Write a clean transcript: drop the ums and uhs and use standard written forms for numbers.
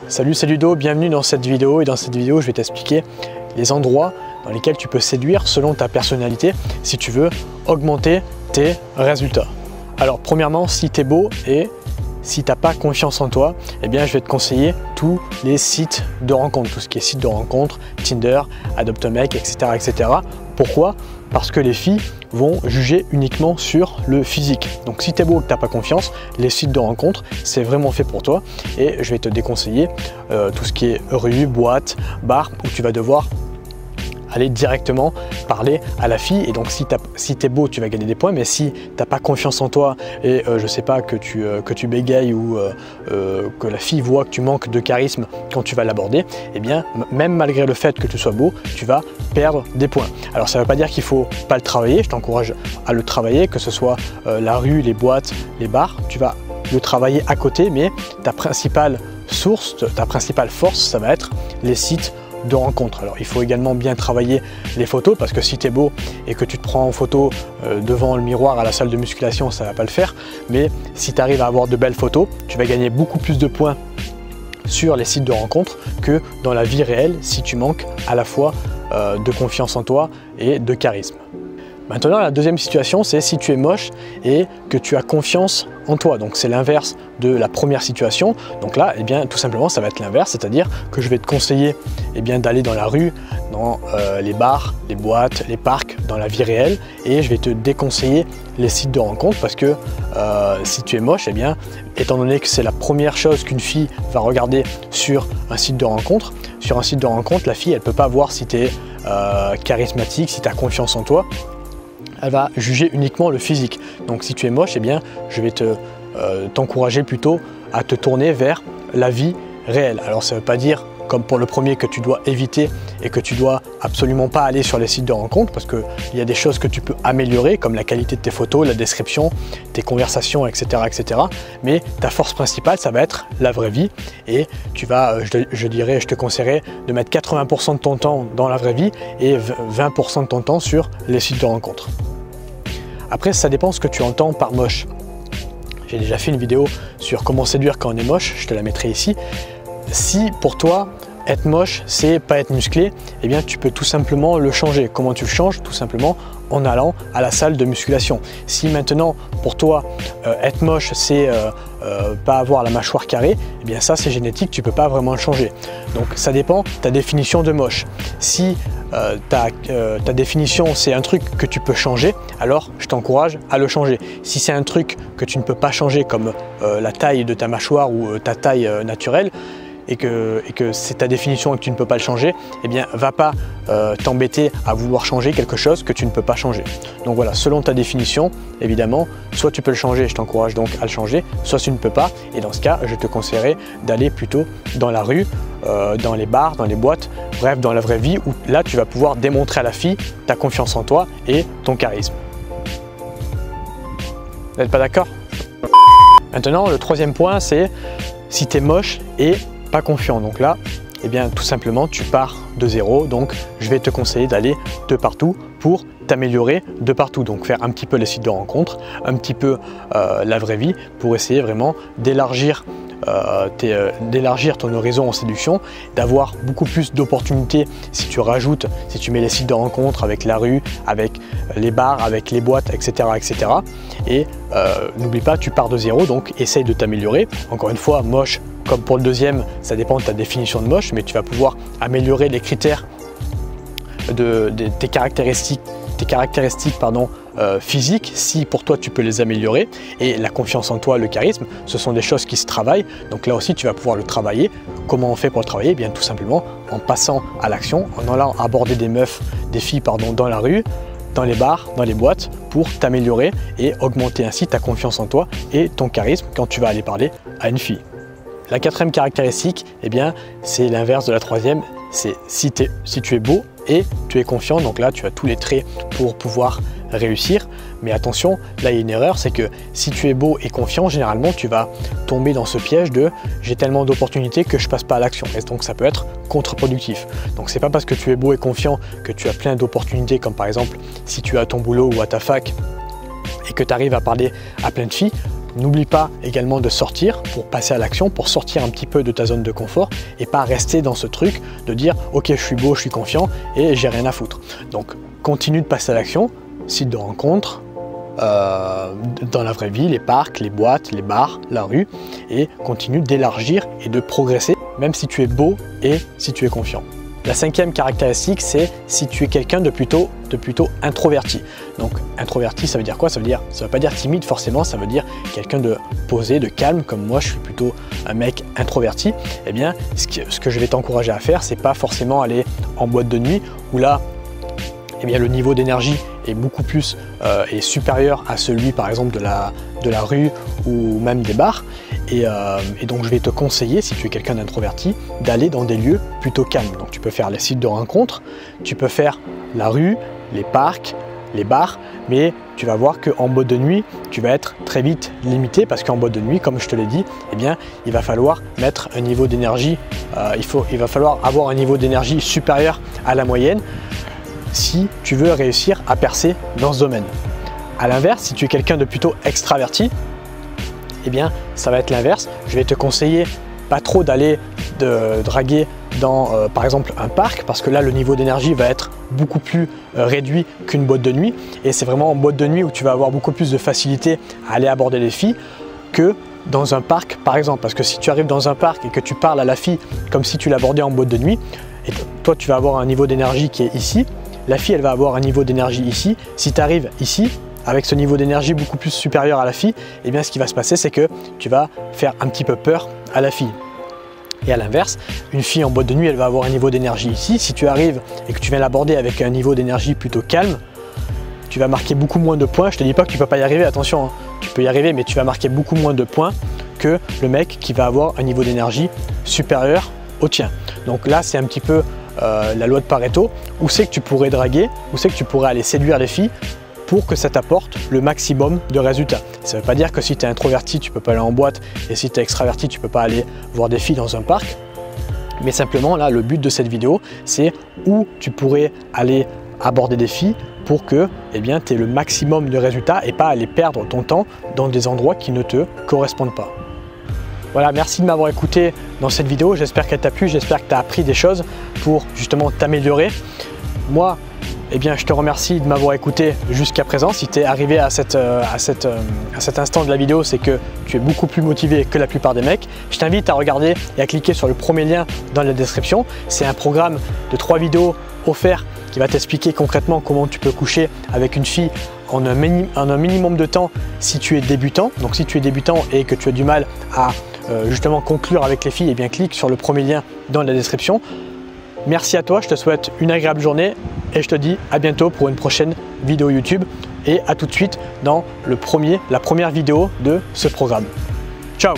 Salut, c'est Ludo, bienvenue dans cette vidéo. Et dans cette vidéo, je vais t'expliquer les endroits dans lesquels tu peux séduire selon ta personnalité si tu veux augmenter tes résultats. Alors premièrement, si tu es beau et si tu n'as pas confiance en toi, eh bien je vais te conseiller tous les sites de rencontres, tout ce qui est site de rencontres, Tinder, Adopt a Mec, etc., etc. Pourquoi? Parce que les filles vont juger uniquement sur le physique. Donc si tu es beau et que tu n'as pas confiance, les sites de rencontres, c'est vraiment fait pour toi. Et je vais te déconseiller tout ce qui est rue, boîte, bar, où tu vas devoir aller directement parler à la fille. Et donc si tu es beau, tu vas gagner des points, mais si tu n'as pas confiance en toi et je sais pas, que tu bégayes ou que la fille voit que tu manques de charisme quand tu vas l'aborder, eh bien même malgré le fait que tu sois beau, tu vas perdre des points. Alors ça ne veut pas dire qu'il faut pas le travailler, je t'encourage à le travailler, que ce soit la rue, les boîtes, les bars, tu vas le travailler à côté, mais ta principale source, ta principale force, ça va être les sites de rencontres. Alors il faut également bien travailler les photos, parce que si tu es beau et que tu te prends en photo devant le miroir à la salle de musculation, ça va pas le faire, mais si tu arrives à avoir de belles photos, tu vas gagner beaucoup plus de points sur les sites de rencontres que dans la vie réelle si tu manques à la fois de confiance en toi et de charisme. Maintenant, la deuxième situation, c'est si tu es moche et que tu as confiance en toi. Donc c'est l'inverse de la première situation. Donc là, eh bien, tout simplement, ça va être l'inverse, c'est-à-dire que je vais te conseiller d'aller dans la rue, dans les bars, les boîtes, les parcs, dans la vie réelle, et je vais te déconseiller les sites de rencontres parce que si tu es moche, eh bien, étant donné que c'est la première chose qu'une fille va regarder sur un site de rencontre, la fille, elle ne peut pas voir si tu es charismatique, si tu as confiance en toi. Elle va juger uniquement le physique. Donc si tu es moche, eh bien, je vais t'encourager plutôt à te tourner vers la vie réelle. Alors ça ne veut pas dire, comme pour le premier, que tu dois éviter et que tu dois absolument pas aller sur les sites de rencontres, parce qu'il y a des choses que tu peux améliorer, comme la qualité de tes photos, la description, tes conversations, etc., etc. Mais ta force principale, ça va être la vraie vie, et tu vas, je te conseillerais de mettre 80% de ton temps dans la vraie vie et 20% de ton temps sur les sites de rencontres. Après, ça dépend ce que tu entends par moche. J'ai déjà fait une vidéo sur comment séduire quand on est moche, je te la mettrai ici. Si pour toi, être moche, c'est pas être musclé, eh bien tu peux tout simplement le changer. Comment tu le changes? Tout simplement en allant à la salle de musculation. Si maintenant, pour toi, être moche, c'est pas avoir la mâchoire carrée, eh bien ça c'est génétique, tu peux pas vraiment le changer. Donc ça dépend de ta définition de moche. Si ta définition c'est un truc que tu peux changer, alors je t'encourage à le changer. Si c'est un truc que tu ne peux pas changer, comme la taille de ta mâchoire ou ta taille naturelle, et que c'est ta définition et que tu ne peux pas le changer, eh bien va pas t'embêter à vouloir changer quelque chose que tu ne peux pas changer. Donc voilà, selon ta définition, évidemment, soit tu peux le changer, je t'encourage donc à le changer, soit tu ne peux pas, et dans ce cas, je te conseillerais d'aller plutôt dans la rue, dans les bars, dans les boîtes, bref, dans la vraie vie, où là tu vas pouvoir démontrer à la fille ta confiance en toi et ton charisme. Vous n'êtes pas d'accord? Maintenant, le troisième point, c'est si tu es moche et pas confiant. Donc là, eh bien, tout simplement, tu pars de zéro. Donc, je vais te conseiller d'aller de partout pour t'améliorer de partout. Donc, faire un petit peu les sites de rencontres, un petit peu la vraie vie, pour essayer vraiment d'élargir ton horizon en séduction, d'avoir beaucoup plus d'opportunités si tu mets les sites de rencontres avec la rue, avec les bars, avec les boîtes, etc., etc. Et n'oublie pas, tu pars de zéro, donc essaye de t'améliorer. Encore une fois, moche, comme pour le deuxième, ça dépend de ta définition de moche, mais tu vas pouvoir améliorer les critères de tes caractéristiques physiques, si pour toi tu peux les améliorer. Et la confiance en toi, le charisme, ce sont des choses qui se travaillent, donc là aussi tu vas pouvoir le travailler. Comment on fait pour le travailler? Eh bien tout simplement en passant à l'action, en allant aborder des filles dans la rue, dans les bars, dans les boîtes, pour t'améliorer et augmenter ainsi ta confiance en toi et ton charisme quand tu vas aller parler à une fille. La quatrième caractéristique, eh bien c'est l'inverse de la troisième, c'est si tu es beau et tu es confiant, donc là tu as tous les traits pour pouvoir réussir. Mais attention, là il y a une erreur, c'est que si tu es beau et confiant, généralement tu vas tomber dans ce piège de j'ai tellement d'opportunités que je passe pas à l'action, et donc ça peut être contre-productif. Donc c'est pas parce que tu es beau et confiant que tu as plein d'opportunités, comme par exemple si tu es à ton boulot ou à ta fac et que tu arrives à parler à plein de filles, n'oublie pas également de sortir pour passer à l'action, pour sortir un petit peu de ta zone de confort et pas rester dans ce truc de dire ok, je suis beau, je suis confiant et j'ai rien à foutre. Donc continue de passer à l'action, site de rencontre, dans la vraie vie, les parcs, les boîtes, les bars, la rue, et continue d'élargir et de progresser même si tu es beau et si tu es confiant. La cinquième caractéristique, c'est si tu es quelqu'un de plutôt introverti. Donc introverti, ça veut dire quoi? Ça veut pas dire timide forcément, ça veut dire quelqu'un de posé, de calme, comme moi je suis plutôt un mec introverti. Eh bien, ce que je vais t'encourager à faire, c'est pas forcément aller en boîte de nuit où là, eh bien, le niveau d'énergie est beaucoup plus est supérieur à celui par exemple de la rue ou même des bars. Et donc je vais te conseiller, si tu es quelqu'un d'introverti, d'aller dans des lieux plutôt calmes. Donc tu peux faire les sites de rencontres, tu peux faire la rue, les parcs, les bars, mais tu vas voir qu'en boîte de nuit, tu vas être très vite limité parce qu'en boîte de nuit, comme je te l'ai dit, eh bien, il va falloir mettre un niveau d'énergie, il va falloir avoir un niveau d'énergie supérieur à la moyenne si tu veux réussir à percer dans ce domaine. A l'inverse, si tu es quelqu'un de plutôt extraverti, eh bien, ça va être l'inverse. Je vais te conseiller pas trop d'aller draguer dans, par exemple, un parc, parce que là, le niveau d'énergie va être beaucoup plus réduit qu'une boîte de nuit. Et c'est vraiment en boîte de nuit où tu vas avoir beaucoup plus de facilité à aller aborder les filles que dans un parc, par exemple. Parce que si tu arrives dans un parc et que tu parles à la fille comme si tu l'abordais en boîte de nuit, et toi, tu vas avoir un niveau d'énergie qui est ici, la fille, elle va avoir un niveau d'énergie ici. Si tu arrives ici, avec ce niveau d'énergie beaucoup plus supérieur à la fille, eh bien ce qui va se passer, c'est que tu vas faire un petit peu peur à la fille. Et à l'inverse, une fille en boîte de nuit, elle va avoir un niveau d'énergie ici. Si tu arrives et que tu viens l'aborder avec un niveau d'énergie plutôt calme, tu vas marquer beaucoup moins de points. Je te dis pas que tu peux pas y arriver, attention, hein. Tu peux y arriver, mais tu vas marquer beaucoup moins de points que le mec qui va avoir un niveau d'énergie supérieur au tien. Donc là, c'est un petit peu la loi de Pareto. Où c'est que tu pourrais draguer, où c'est que tu pourrais aller séduire les filles pour que ça t'apporte le maximum de résultats. Ça ne veut pas dire que si tu es introverti, tu ne peux pas aller en boîte, et si tu es extraverti, tu ne peux pas aller voir des filles dans un parc. Mais simplement, là, le but de cette vidéo, c'est où tu pourrais aller aborder des filles pour que tu aies le maximum de résultats et pas aller perdre ton temps dans des endroits qui ne te correspondent pas. Voilà, merci de m'avoir écouté dans cette vidéo. J'espère qu'elle t'a plu, j'espère que tu as appris des choses pour justement t'améliorer. Moi, eh bien, je te remercie de m'avoir écouté jusqu'à présent. Si tu es arrivé à cet instant de la vidéo, c'est que tu es beaucoup plus motivé que la plupart des mecs. Je t'invite à regarder et à cliquer sur le premier lien dans la description. C'est un programme de 3 vidéos offerts qui va t'expliquer concrètement comment tu peux coucher avec une fille en un minimum de temps si tu es débutant. Donc si tu es débutant et que tu as du mal à justement conclure avec les filles, eh bien clique sur le premier lien dans la description. Merci à toi, je te souhaite une agréable journée et je te dis à bientôt pour une prochaine vidéo YouTube et à tout de suite dans la première vidéo de ce programme. Ciao!